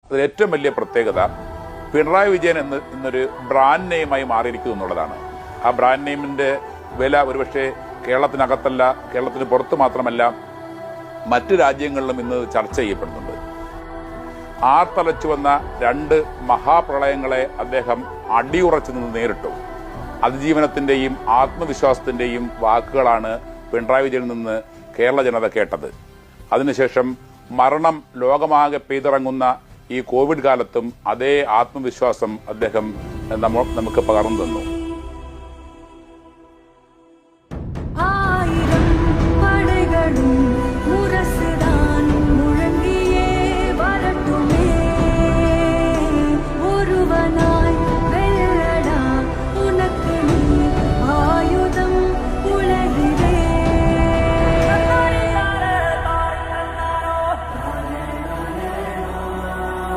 അതിൽ ഏറ്റവും വലിയ പ്രത്യേകത പിണറായി വിജയൻ എന്നൊരു ബ്രാൻഡ് നെയിമായി മാറിയിരിക്കുന്നു എന്നുള്ളതാണ്. ആ ബ്രാൻഡ് നെയിമിന്റെ വില ഒരുപക്ഷെ കേരളത്തിനകത്തല്ല, കേരളത്തിന് പുറത്ത് മാത്രമല്ല, മറ്റു രാജ്യങ്ങളിലും ഇന്ന് ചർച്ച ചെയ്യപ്പെടുന്നുണ്ട്. ആർത്തലച്ചു വന്ന 2 മഹാപ്രളയങ്ങളെ അദ്ദേഹം അടിയുറച്ചു നിന്ന് നേരിട്ടു. അതിജീവനത്തിന്റെയും ആത്മവിശ്വാസത്തിന്റെയും വാക്കുകളാണ് പിണറായി വിജയനിൽ നിന്ന് കേരള ജനത കേട്ടത്. അതിനുശേഷം മരണം ലോകമാകെ പെയ്തിറങ്ങുന്ന ഈ കോവിഡ് കാലത്തും അതേ ആത്മവിശ്വാസം അദ്ദേഹം നമുക്ക് പകർന്നു തന്നു.